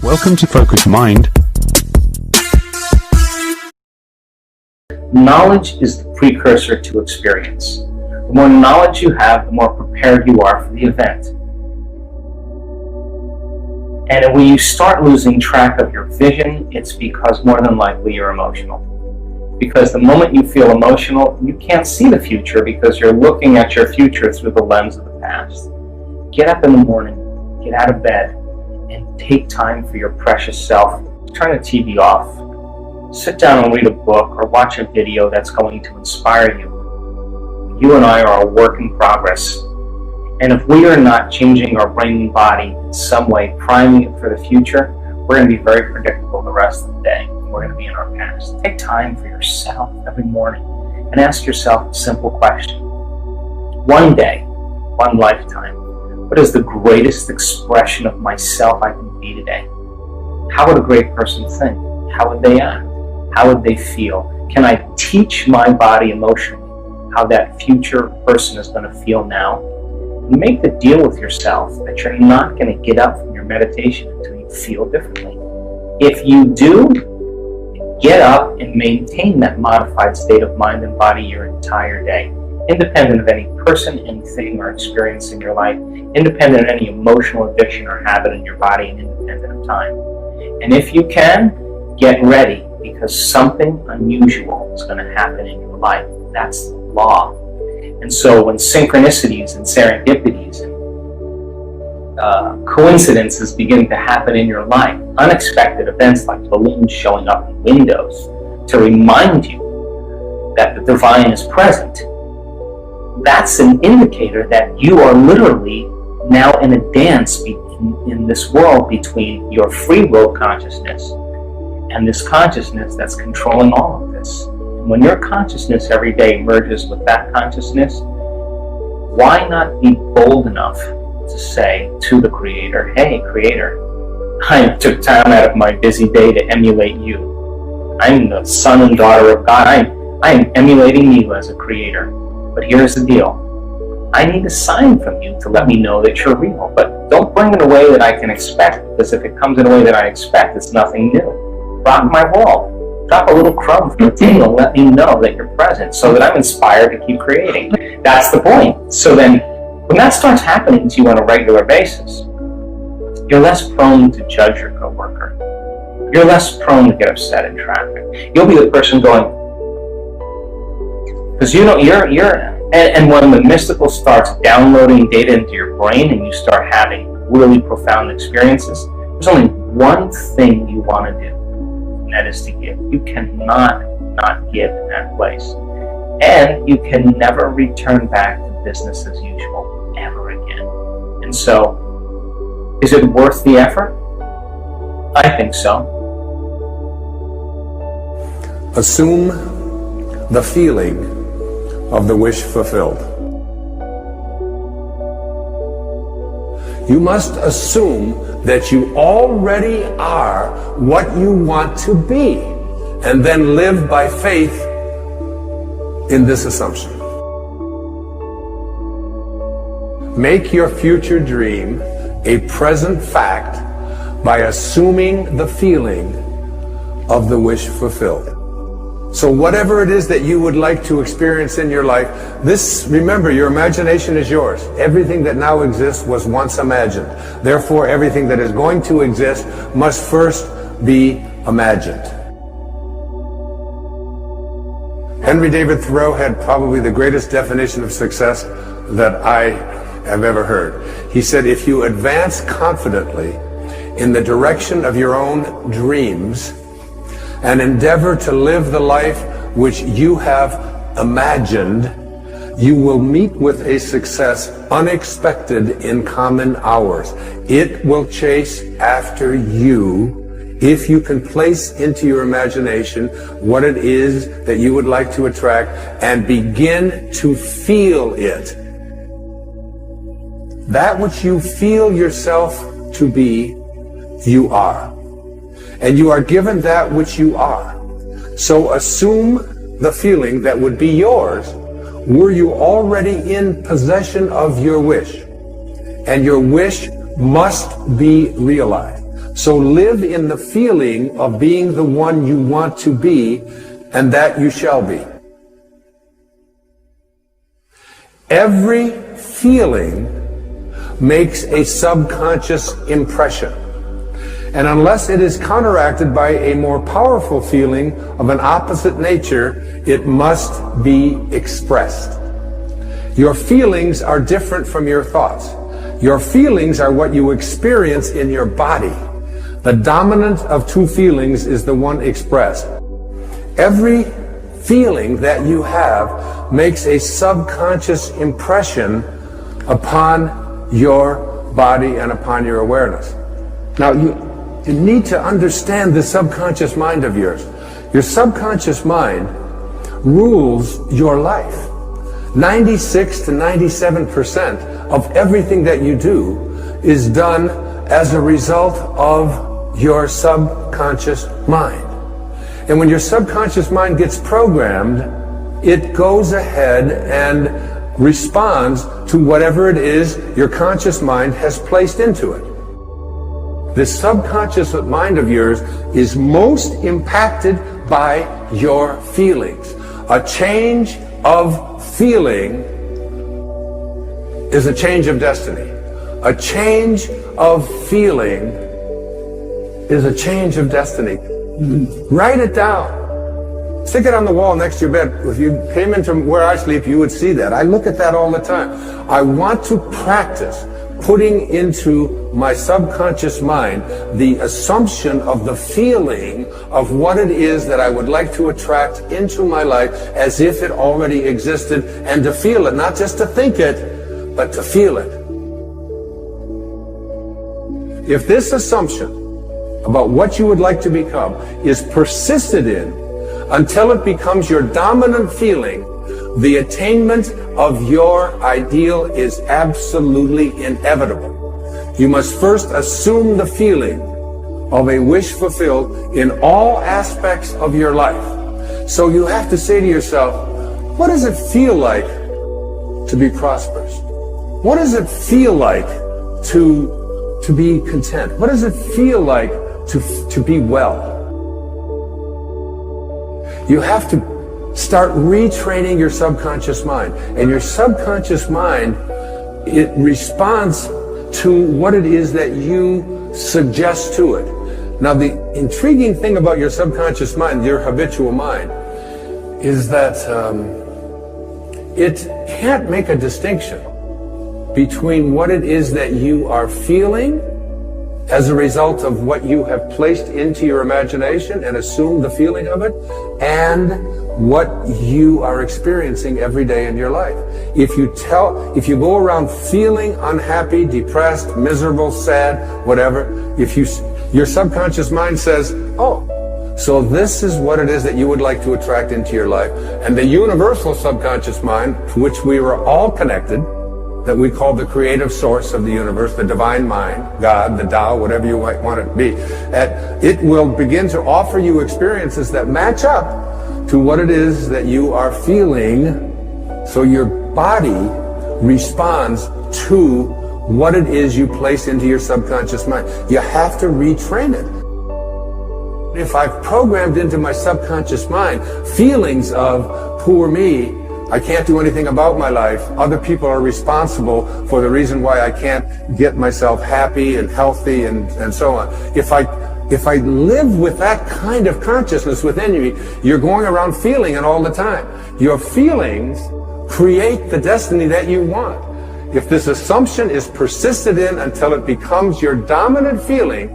Welcome to Focus Mind. Knowledge is the precursor to experience. The more knowledge you have, the more prepared you are for the event. And when you start losing track of your vision, it's because more than likely you're emotional. Because the moment you feel emotional, you can't see the future because you're looking at your future through the lens of the past. Get up in the morning, get out of bed, and take time for your precious self. Turn the TV off. Sit down and read a book or watch a video that's going to inspire you. You and I are a work in progress. And if we are not changing our brain and body in some way, priming it for the future, we're going to be very predictable the rest of the day. We're going to be in our past. Take time for yourself every morning and ask yourself a simple question. One day, one lifetime, what is the greatest expression of myself I can be today? How would a great person think? How would they act? How would they feel? Can I teach my body emotionally how that future person is going to feel now? And make the deal with yourself that you're not going to get up from your meditation until you feel differently. If you do, get up and maintain that modified state of mind and body your entire day, independent of any person, anything, or experience in your life, independent of any emotional addiction or habit in your body, and independent of time. And if you can, get ready, because something unusual is going to happen in your life. That's the law. And so when synchronicities and serendipities and coincidences begin to happen in your life, unexpected events like balloons showing up in windows to remind you that the divine is present, that's an indicator that you are literally now in a dance in this world between your free will consciousness and this consciousness that's controlling all of this. And when your consciousness every day merges with that consciousness, why not be bold enough to say to the Creator, hey Creator, I took time out of my busy day to emulate you. I'm the son and daughter of God. I am emulating you as a creator. But here's the deal. I need a sign from you to let me know that you're real. But don't bring it in a way that I can expect, because if it comes in a way that I expect, it's nothing new. Rock my world. Drop a little crumb from the table and let me know that you're present so that I'm inspired to keep creating. That's the point. So then, when that starts happening to you on a regular basis, you're less prone to judge your coworker. You're less prone to get upset in traffic. You'll be the person going, because you know and when the mystical starts downloading data into your brain and you start having really profound experiences, there's only one thing you want to do, and that is to give. You cannot not give in that place. And you can never return back to business as usual ever again. And so, is it worth the effort? I think so. Assume the feeling of the wish fulfilled. You must assume that you already are what you want to be, and then live by faith in this assumption. Make your future dream a present fact by assuming the feeling of the wish fulfilled. So whatever it is that you would like to experience in your life, remember, your imagination is yours. Everything that now exists was once imagined. Therefore, everything that is going to exist must first be imagined. Henry David Thoreau had probably the greatest definition of success that I have ever heard. He said, if you advance confidently in the direction of your own dreams and endeavor to live the life which you have imagined, you will meet with a success unexpected in common hours. It will chase after you if you can place into your imagination what it is that you would like to attract and begin to feel it. That which you feel yourself to be, you are. And you are given that which you are. So assume the feeling that would be yours were you already in possession of your wish. And your wish must be realized. So live in the feeling of being the one you want to be, and that you shall be. Every feeling makes a subconscious impression. And unless it is counteracted by a more powerful feeling of an opposite nature, it must be expressed. Your feelings are different from your thoughts. Your feelings are what you experience in your body. The dominant of two feelings is the one expressed. Every feeling that you have makes a subconscious impression upon your body and upon your awareness. Now, you need to understand the subconscious mind of yours. Your subconscious mind rules your life. 96 to 97% of everything that you do is done as a result of your subconscious mind. And when your subconscious mind gets programmed, it goes ahead and responds to whatever it is your conscious mind has placed into it. This subconscious mind of yours is most impacted by your feelings. A change of feeling is a change of destiny. A change of feeling is a change of destiny. Write it down. Stick it on the wall next to your bed. If you came into where I sleep, you would see that. I look at that all the time. I want to practice putting into my subconscious mind the assumption of the feeling of what it is that I would like to attract into my life as if it already existed, and to feel it, not just to think it, but to feel it. If this assumption about what you would like to become is persisted in until it becomes your dominant feeling, the attainment of your ideal is absolutely inevitable. You must first assume the feeling of a wish fulfilled in all aspects of your life. So you have to say to yourself, what does it feel like to be prosperous? What does it feel like to be content? What does it feel like to be well? You have to start retraining your subconscious mind. And your subconscious mind, it responds to what it is that you suggest to it. Now, the intriguing thing about your subconscious mind, your habitual mind, is that it can't make a distinction between what it is that you are feeling as a result of what you have placed into your imagination and assumed the feeling of it, and what you are experiencing every day in your life. If you go around feeling unhappy, depressed, miserable, sad, whatever, your subconscious mind says, oh, so this is what it is that you would like to attract into your life. And the universal subconscious mind, to which we were all connected, that we call the creative source of the universe, the divine mind, God, the Tao, whatever you might want it to be, it will begin to offer you experiences that match up to what it is that you are feeling. So your body responds to what it is you place into your subconscious mind. You have to retrain it. If I've programmed into my subconscious mind feelings of poor me, I can't do anything about my life, other people are responsible for the reason why I can't get myself happy and healthy and so on. If I live with that kind of consciousness within you, you're going around feeling it all the time. Your feelings create the destiny that you want. If this assumption is persisted in until it becomes your dominant feeling,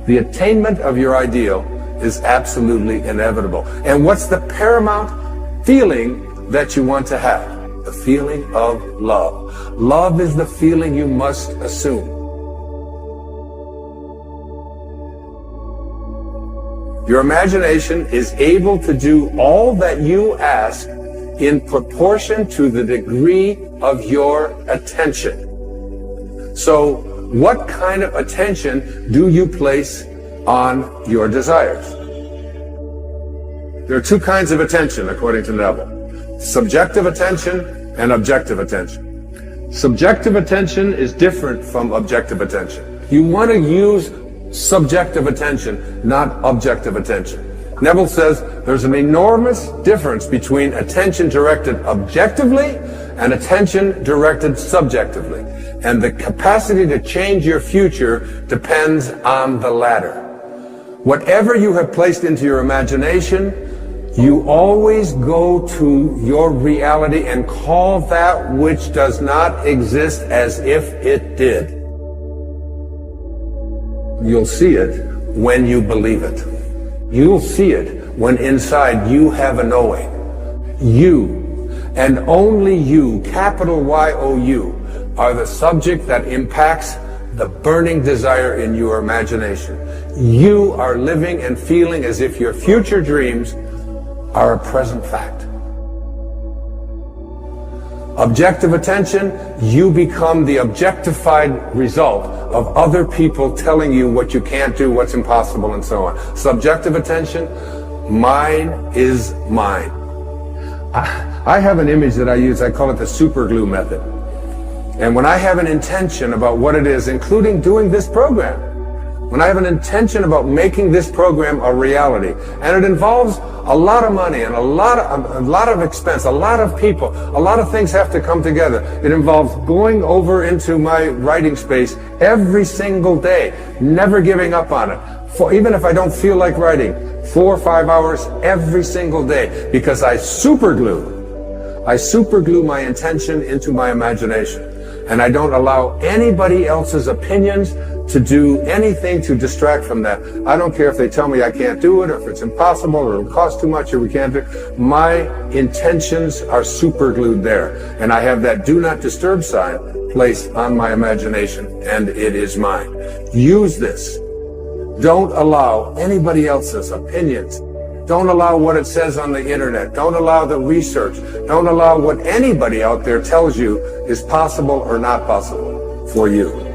the attainment of your ideal is absolutely inevitable. And what's the paramount feeling that you want to have? The feeling of love. Love is the feeling you must assume. Your imagination is able to do all that you ask in proportion to the degree of your attention. So, what kind of attention do you place on your desires? There are two kinds of attention, according to Neville. Subjective attention and objective attention. Subjective attention is different from objective attention. You want to use subjective attention, not objective attention. Neville says there's an enormous difference between attention directed objectively and attention directed subjectively. And the capacity to change your future depends on the latter. Whatever you have placed into your imagination, you always go to your reality and call that which does not exist as if it did. You'll see it when you believe it. You'll see it when inside you have a knowing. You, and only you, capital Y-O-U, are the subject that impacts the burning desire in your imagination. You are living and feeling as if your future dreams are a present fact. Objective attention, you become the objectified result of other people telling you what you can't do, what's impossible, and so on. Subjective attention, mine is mine. I have an image that I use, I call it the super glue method. And when I have an intention about what it is, including doing this program, when I have an intention about making this program a reality, and it involves a lot of money and a lot of expense, a lot of people, a lot of things have to come together. It involves going over into my writing space every single day, never giving up on it. Even if I don't feel like writing, 4 or 5 hours every single day, because I super glue my intention into my imagination. And I don't allow anybody else's opinions to do anything to distract from that. I don't care if they tell me I can't do it, or if it's impossible, or it'll cost too much, or we can't do it. My intentions are super glued there. And I have that do not disturb sign placed on my imagination, and it is mine. Use this. Don't allow anybody else's opinions. Don't allow what it says on the internet. Don't allow the research. Don't allow what anybody out there tells you is possible or not possible for you.